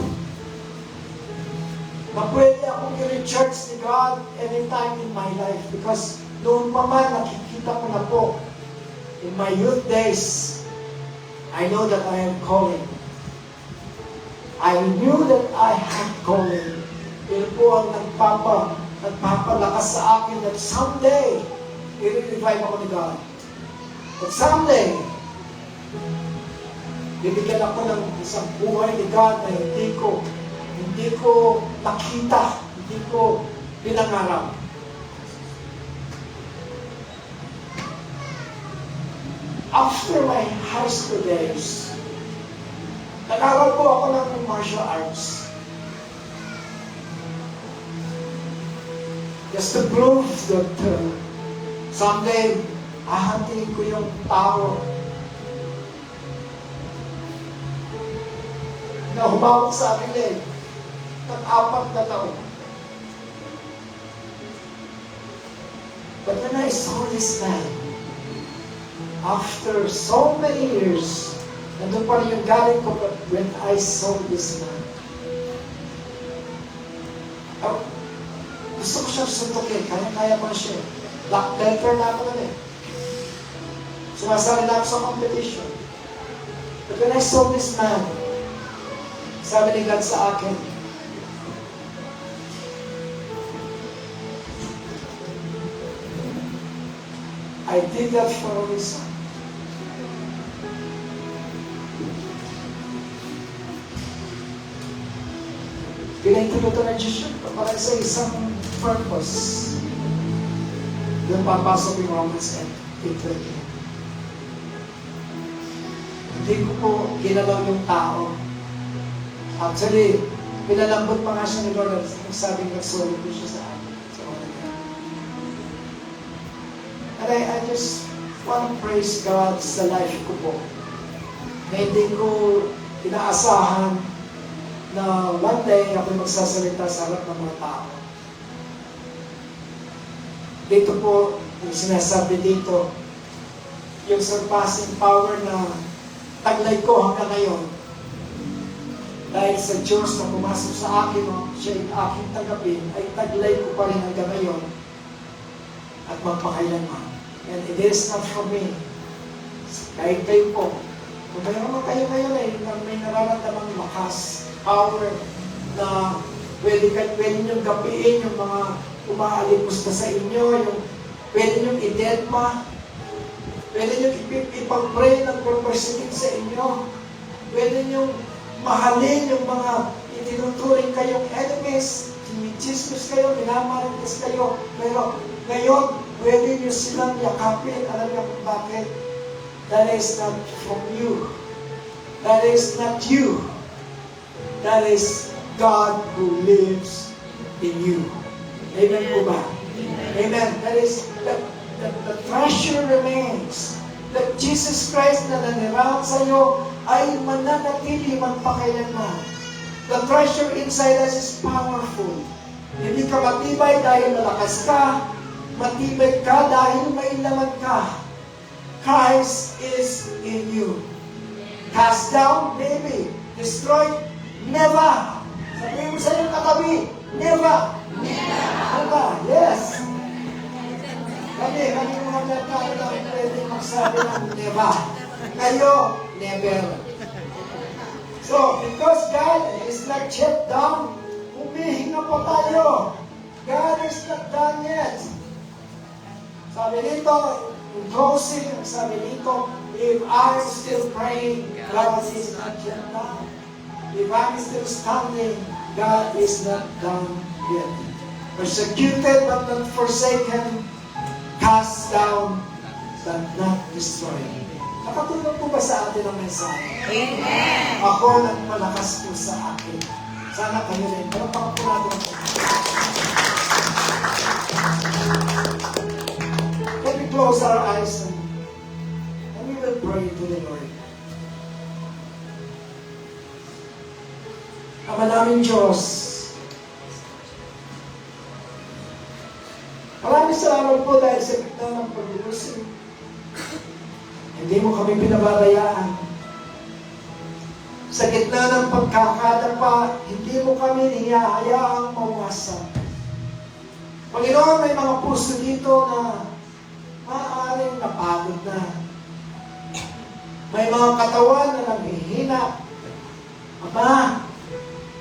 na pwede akong i-recharge ni God anytime in my life. Because noon pa man, nakikita ko na po, in my youth days, I know that I am calling. I knew that I had calling. Yun po ang nagpapalakas sa akin that someday, i-revive ako ni God. That someday, bibigyan ako ng isang buhay ni God na hindi ko nakita, hindi ko pinangarap. After my high school days, nag-aral po ako ng martial arts. Just to prove that someday, hahantiin ko yung tao na humawak sa akin ng 4 na taon. But when I saw this man, after so many years, nandun pa rin yung galing ko, but when I saw this man, gusto ko siyang suntukin, kaya-kaya ko na siya. Black belt na ako nun Sumasali na ako sa competition. But when I saw this man, sabi ni God sa akin, I did that for a reason. Pinahintulutan ng Diyos yun para sa isang purpose. Doon papasok yung Romans 8:20. Hindi ko po ginalaw yung tao. Actually, pinalambot pa nga siya ni Lord. Nagsabing nag-sorry po siya sa akin. And I just want to praise God sa life ko po. Na hindi ko inaasahan na one day ako magsasalita sa harap ng mga tao. Dito po, yung sinasabi dito, yung surpassing power na taglay ko hanggang ngayon, dahil sa Diyos na pumasok sa akin o siya'y aking tagapin, ay taglay ko pa rin hanggang ngayon at magpakailanman. And it is not from me. Kahit kayo po, Kung kaya naman kayo ngayon na may nararamdamang lakas, power, na pwede niyong gapiin yung mga umaalimos na sa inyo, yung pwede niyong idedma, pwede niyong ipag-pray ng purposing sa inyo, pwede niyong mahalin yung mga itinuturing kayong enemies, chinismis kayo, minamarites kayo, pero ngayon, pwede niyo silang yakapin. Alam niyo kung bakit? That is not from you. That is not you. That is God who lives in you. Amen po ba? Amen. That is, the treasure remains. That Jesus Christ na nanirahan sa iyo ay mananatili magpakailanman. The treasure inside us is powerful. Hindi ka matibay dahil malakas ka. Matibay ka dahil may laman ka. Christ is in you. Cast down, maybe. Destroyed, never. Sabihin mo sa iyong katabi, never. Never. Yes. Kami mga merkado lang pwede magsabi ng never. Kayo, never. So, because God is not yet done, humihinga pa tayo. God is not done yet. Sabi dito, in closing, sabi dito, if I'm still praying, God is not yet done. If I'm still standing, God is not done yet. Persecuted but not forsaken, cast down but not destroyed. Nakatulog po ba sa atin ang mensahe? Amen! Ako nang malakas po sa akin. Sana kayo rin. Pero pakapunado po. Let me close our eyes and we will pray to the Lord. Ama namin Diyos, maraming salamat po dahil sa gitna ng pag-uusig. Hindi mo kami pinababayaan. Sa gitna ng pagkakadapa, hindi mo kami hinahayaang mawasan. Panginoon, may mga puso dito na maaaring napagod na. May mga katawan na naghihina.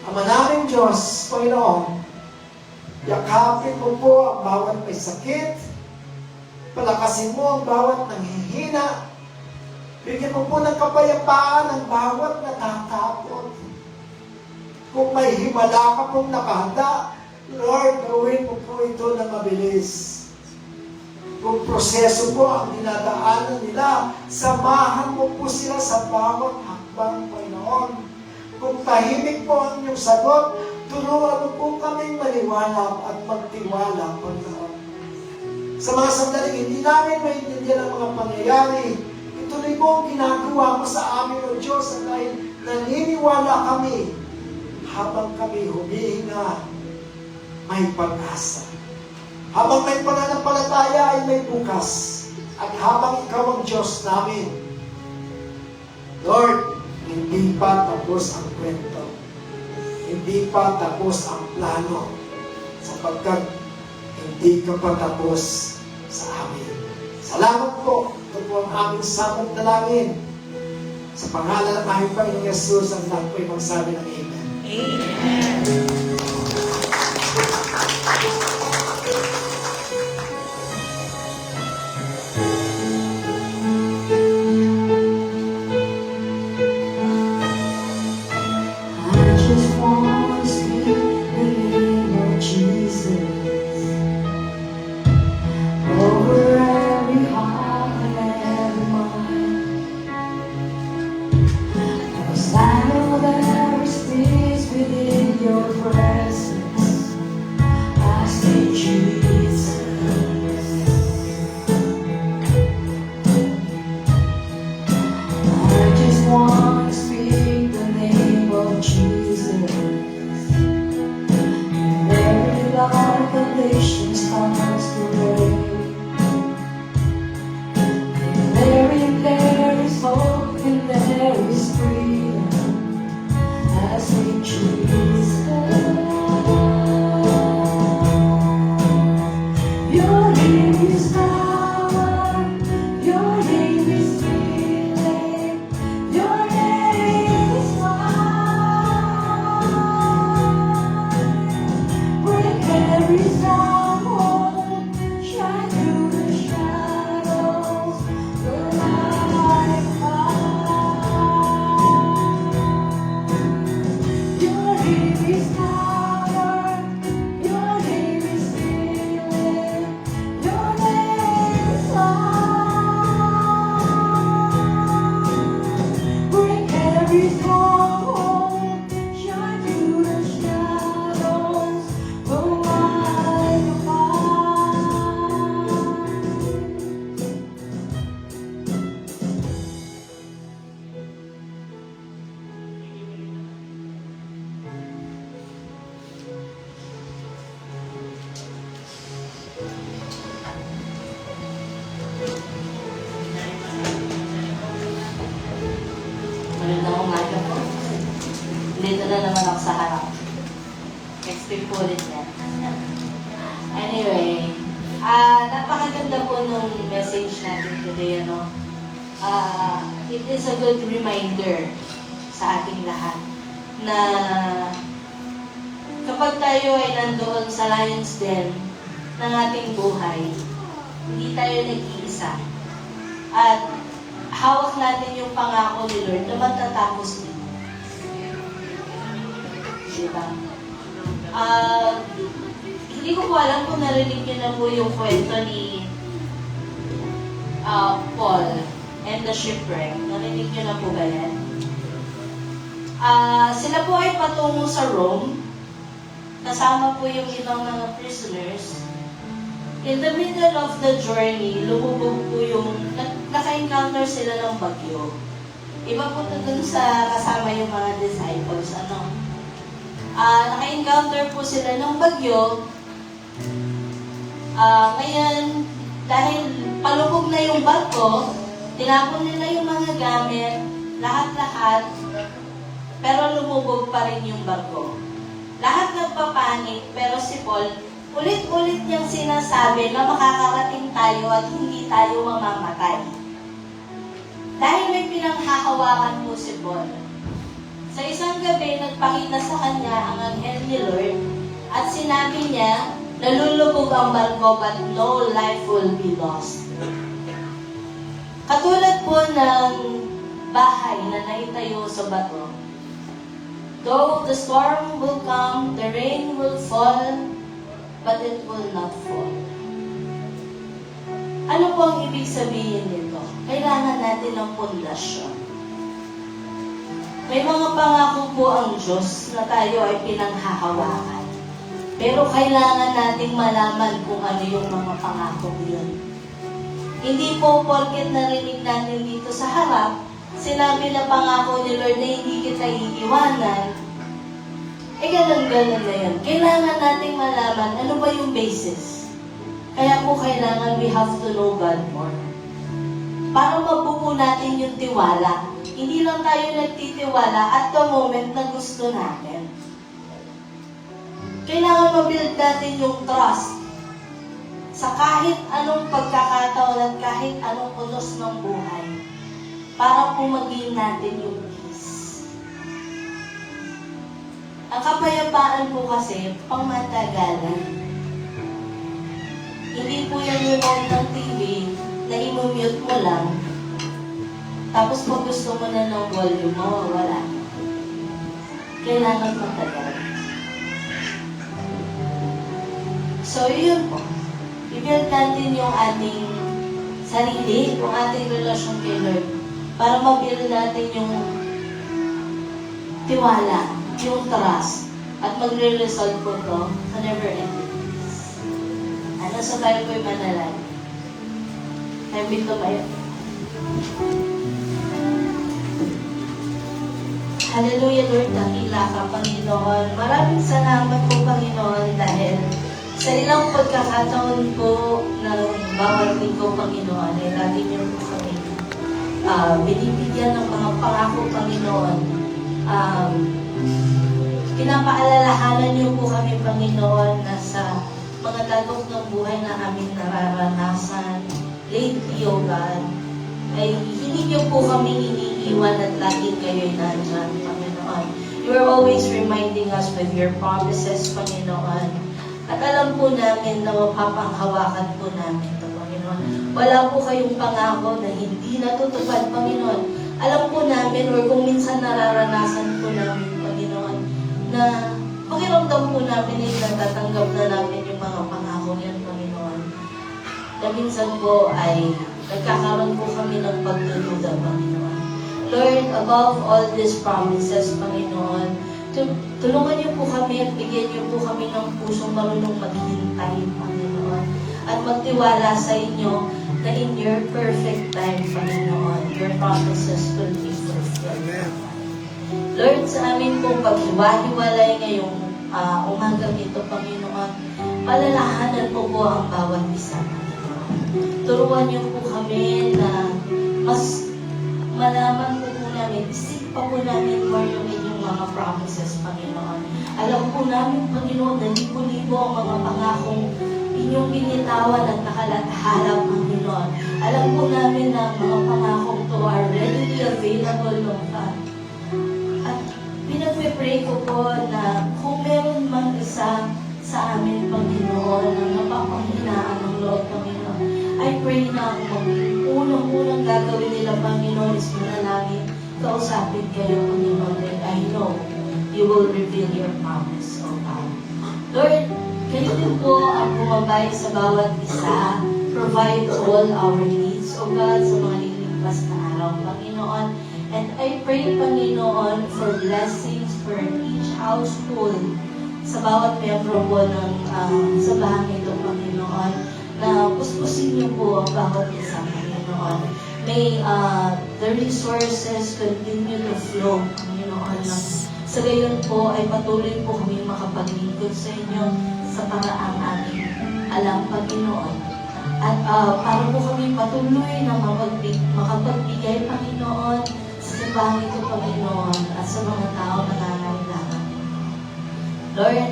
Ama namin Diyos, Panginoon, yakapin mo po ang bawat may sakit, palakasin mo ang bawat nanghihina, bigyan mo po ng kapayapaan ang bawat natatakot. Kung may himala ka pong nakahanda, Lord, gawin mo po ito na mabilis. Kung proseso po ang dinadaanan nila, samahan mo po sila sa bawat hakbang, Panginoon. Kung tahimik po ang inyong sagot, turuan mo po kaming maniwala at magtiwala, Panginoon. Sa mga sandaling hindi namin maintindihan ang mga pangyayari, ituloy mo ang ginagawa mo sa amin, O Diyos, at dahil naniniwala kami, habang kami humihinga, may pag-asa. Habang may pananampalataya ay may bukas. At habang ikaw ang Diyos namin, Lord, hindi pa tapos ang kwento. Hindi pa tapos ang plano. Sapagkat hindi ka pa tapos sa amin. Salamat po. Ito po ang aming samot dalangin. Sa pangalan ng aming Panginoong Yesus, ang lahat po'y magsabi ng Amen. Amen! Your na naman ako sa harap. Explain po ulit yan. Anyway, napakaganda po nung message natin today, ano. It is a good reminder sa ating lahat na kapag tayo ay nandoon sa lion's den ng ating buhay, hindi tayo nag-iisa. At hawak natin yung pangako ni Lord na matatapos din. Diba? Hindi ko po alam kung narinig niyo na po yung kwento ni Paul and the shipwreck. Narinig niyo na po ba yan? Sila po ay patungo sa Rome. Kasama po yung ibang mga prisoners. In the middle of the journey, lumubog po yung, naka-encounter sila ng bagyo. Iba po na dun sa kasama yung mga disciples, naka-encounter po sila ng bagyo. Ngayon, dahil palubog na yung barko, tinapon nila yung mga gamit, lahat-lahat, pero lumubog pa rin yung barko. Lahat nagpapanik, pero si Paul, ulit-ulit niyang sinasabi na makakarating tayo at hindi tayo mamamatay. Dahil may pinanghahawakan po si Paul. Sa isang gabi, nagpakita sa kanya ang anghel ni Lord at sinabi niya, nalulubog ang barko but no life will be lost. Katulad po ng bahay na naitayo sa bato, though the storm will come, the rain will fall, but it will not fall. Ano po ang ibig sabihin nito? Kailangan natin ng pundasyon. May mga pangako po ang Diyos na tayo ay pinanghahawakan. Pero kailangan nating malaman kung ano yung mga pangako yun. Hindi po porket narinig natin dito sa harap, sinabi na pangako ni Lord na hindi kita iiwanan, ganun-ganun na yun. Kailangan nating malaman ano ba yung basis. Kaya po kailangan we have to know God more. Para mabuo natin yung tiwala. Hindi lang tayo nagtitiwala at the moment na gusto natin. Kailangan mabuild natin yung trust sa kahit anong pagkakataon at kahit anong unos ng buhay para po maging natin yung peace. Ang kapayapaan po kasi, pangmatagalan. Hindi po yan yung ng TV na imumute mo lang, tapos pag gusto mo na ng volume, mawawala. Kailangan matagal. So, yun po. I-build natin yung ating sarili, yung ating relasyon kay Lord, para ma-build natin yung tiwala, yung trust, at magre-resolve po to sa never-ending peace. So tayo po'y manalangin. Tayo tumayo. Hallelujah, Lord, dakila ka, Panginoon. Maraming salamat po, Panginoon, dahil sa ilang pagkakataon po ng bawat linggo, Panginoon, ay lagi niyo po kami binibigyan ng mga pangako, Panginoon. Pinapaalalahanan niyo po kami, Panginoon, na sa mga dagok ng buhay na aming nararanasan lately, O God, ay hindi niyo po kami iniiwan at lagi kayo'y nandyan, Panginoon. You are always reminding us with your promises, Panginoon. At alam po namin na mapapanghawakan po namin ito, Panginoon. Wala po kayong pangako na hindi natutupad, Panginoon. Alam po namin, or kung minsan nararanasan po namin, Panginoon, na pakiramdam po namin ay natatanggap na namin yung mga pangako niyan, Panginoon. Na minsan po ay nagkakaroon po kami ng pagdududa, Panginoon. Lord, above all these promises, Panginoon, tulungan niyo po kami at bigyan niyo po kami ng pusong marunong maghintay, Panginoon. At magtiwala sa inyo na in your perfect time, Panginoon, your promises will be fulfilled. Lord, sa amin pong paghiwa-hiwalay ngayong umagang ito, Panginoon, palalahanan po ang bawat isa, Panginoon. Turuan niyo po kami na mas malaman po namin, isip pa po namin more yung inyong mga promises, Panginoon. Alam po namin, Panginoon, na libo-libo ang mga pangakong inyong binitawan at nakalathala, Panginoon. Alam po namin na ang mga pangakong to are readily available, Lord God. At pinagpipray ko po na kung meron man isa sa amin, Panginoon, na napapanghinaan ng Lord, Panginoon, I pray na ang unang-unang gagawin nila, Panginoon, is manalangin, kausapin kayo, Panginoon, and I know you will reveal your promise, O God. Lord, kayo din po ang bumabay sa bawat isa, provide all our needs, O God, sa mga lilipas na araw, Panginoon. And I pray, Panginoon, for blessings for each household, sa bawat membro po ng sabahang ito, Panginoon, na puspusin niyo po ang bawat isa, Panginoon. May the resources continue to flow, Panginoon. Sa gayon po ay patuloy po kami makapaglingkod sa inyo sa paraang aming alam, Panginoon. At para po kami patuloy na makapagbigay, Panginoon, sa simbahan ito, Panginoon, at sa mga tao na nangangailangan. Lord,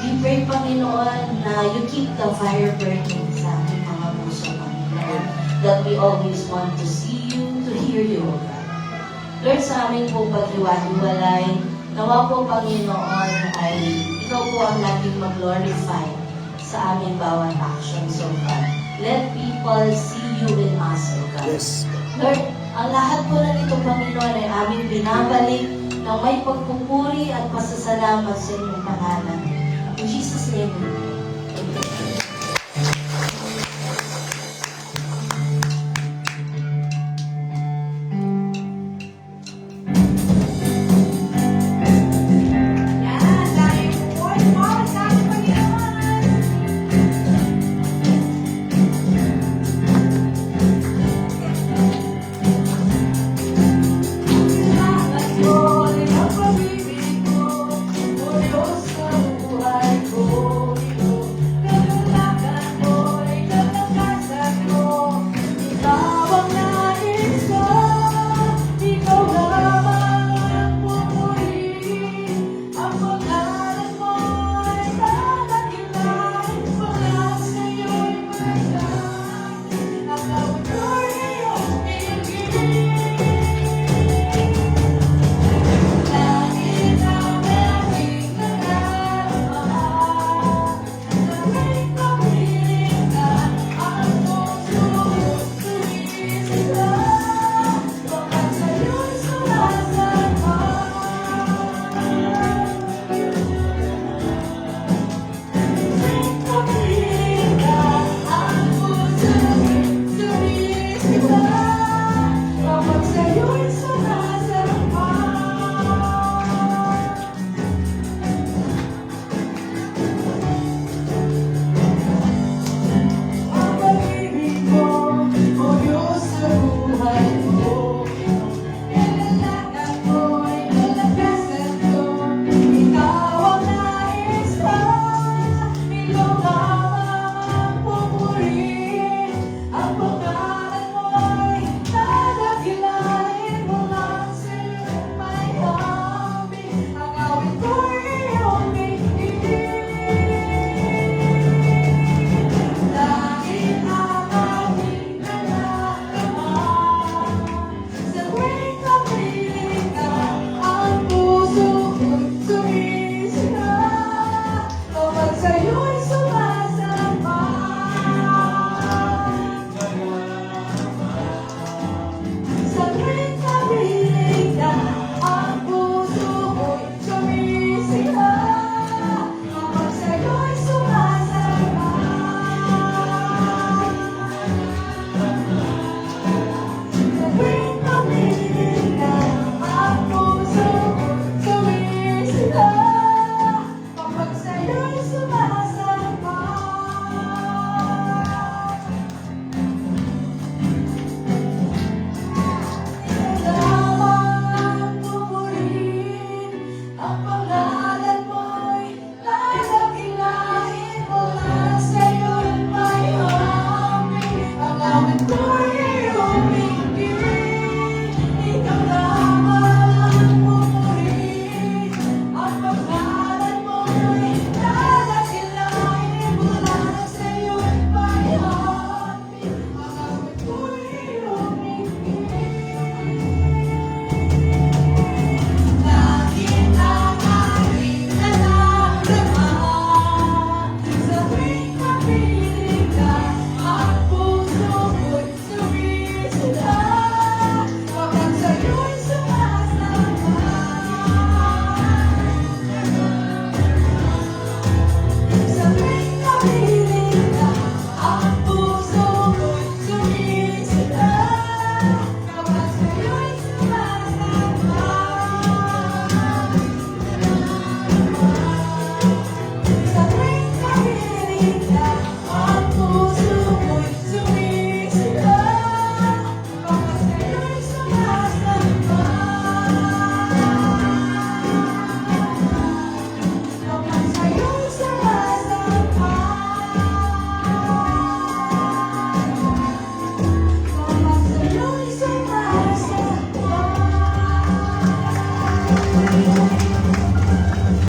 we pray, Panginoon, na you keep the fire burning sa aming mga puso, Panginoon, that we always want to see you, to hear you, O God. Lord, sa aming po paghiwa-hiwalay, nawa po, Panginoon, ay ikaw po ang laging mag-glorify sa aming bawat actions, O God. Let people see you in us, O God. Yes. Lord, ang lahat po na nito, Panginoon, ay aming binabalik ng may pagpupuri at pasasalamat sa inyong pangalan. In Jesus' name, we pray.